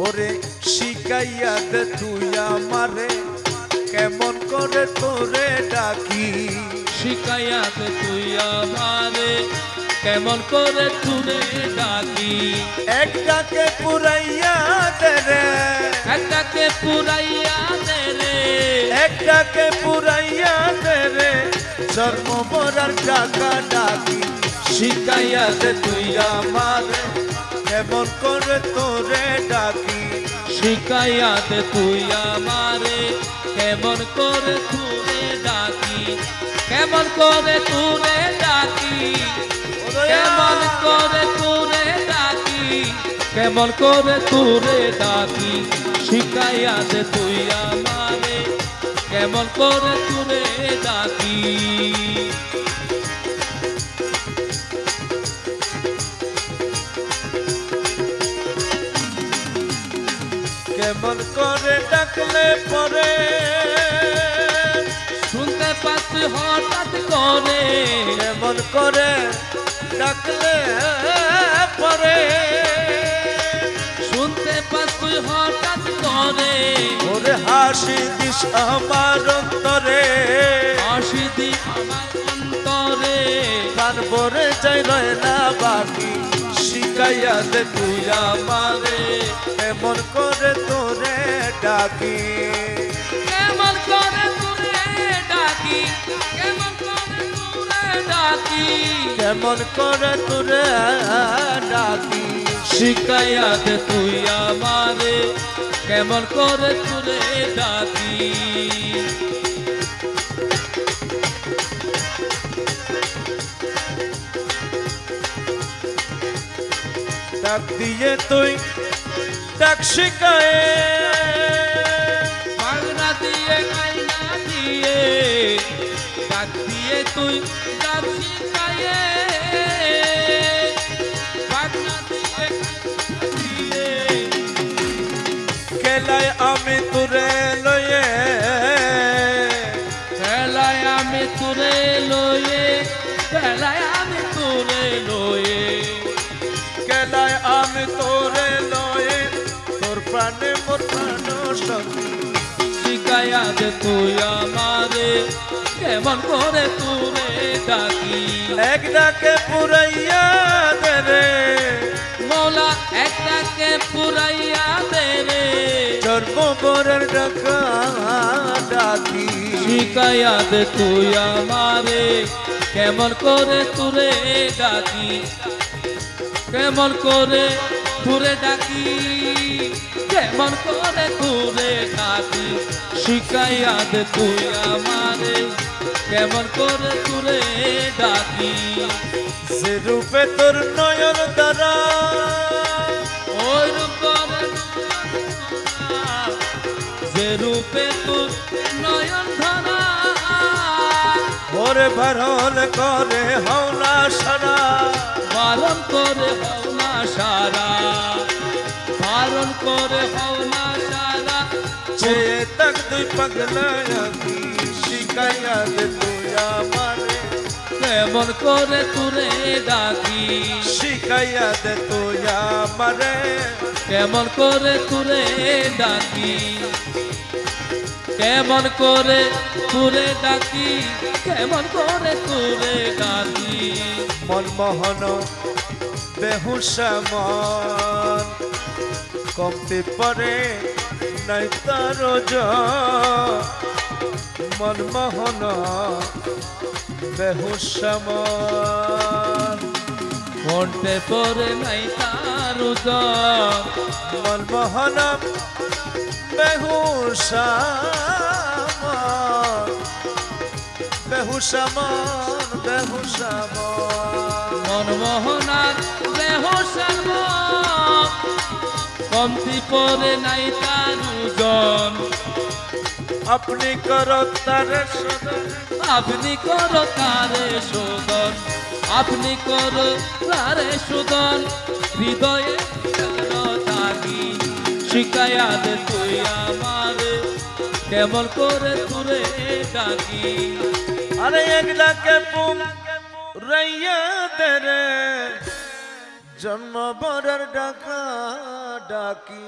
ওরে শিখাইয়া দে তুই আমারে কেমন করে তোরে ডাকি শিখাইয়া দে তুই আমারে কেমন করে তুরে ডাকি এক ডাকে পুরাইয়া দে রে এক ডাকে পুরাইয়া দে রে এক ডাকে পুরাইয়া দে রে জন্ম মরার ডাকা ডাকি শিখাইয়া দে তুই আমারে কেমন করে তোরে ডাকি শিখাইয়া দে তুই আমারে কেমন করে তুরে ডাকি কেমন করে তুরে ডাকি কেমন করে তুরে ডাকি কেমন করে তুরে ডাকি শিখাইয়া দে তুই আমারে কেমন করে তুরে ডাকি কেমন করে ডাকলে পরে শুনতে পাচ্ছি হঠাৎ করে কেমন করে ডাকলে পরে শুনতে পাচ্ছি হঠাৎ করে ওরে হাসি দিস আমার অন্তরে হাসি দি আমার অন্তরে প্রাণ ভরে যাই রয় না বাকি শিখাইয়া দে তুই আমারে কেমন করে তোরে ডাকি কেমন করে তুরে ডাকি কেমন করে তুরে ডাকি কেমন করে তোরে ডাকি শিখাইয়া দে তুই আমারে কেমন করে তুরে ডাকি ডাক দিয়ে তুই ডাক শিখায় পাগনা দিয়ে কাইনা দিয়ে ডাক দিয়ে তুই ডাক শিখায়ে পাগনা দিয়ে কাইনা দিয়ে খেলায় আমি তোরে লয়ে বেলায় আমি তুরে লয়ে বেলায় আমি তুরে লয়ে খেলায় আমি তোরে লয়ে তোর প্রাণে মোর প্রাণ সখী শিখাইয়া দে তুই আমারে কেমন করে তুরে ডাকি এক ডাকে পুরাইয়া দে রে মৌলা একটাকে পুরাইয়া দে রে জন্ম মরার ডাকা ডাকি শিখাইয়া দে তুই আমারে কেমন করে তুরে ডাকি কেমন করে তুরে ডাকি কেমন করে তুরে ডাকি শিখাইয়া দে তুই আমারে কেমন করে তুরে ডাকি সে রূপে তোর নয়ন দ্বারা ওই রূপরে যে রূপে তোর নয়ন ধরা ওরে ভারণ করে হওনা সারা বারণ করে হও না সারা বারণ করে হও না সারা চেয়ে তাক দুই পাগলা আঁখি শিখাইয়া দে তুই আমারে কেমন করে তুরে ডাকি শিখাইয়া দে তুই আমারে কেমন করে তুরে ডাকি কেমন করে তুরে ডাকি কেমন করে তুরে ডাকি মনমোহন বেহুশা মন কমতে পারে নাই তার মনমোহন বেহুশা মন মনতে পরে নাই তার মনমোহন বেহুশা মন বেহুশা মন বেহুশা মন মনমোহনার বেহসার কমতি পরে নাই তার ওজন আপনি করো তার সদন আপনি করো তারে শোধন আপনি করো তারে শোধন হৃদয়ে থাকি শিখাইয়া দে তুই আমারে কেমন করে তুরে ডাকি আরে এক ডাকে পুম রাইয়া দে রে জন্ম বরের ডাকা ডাকি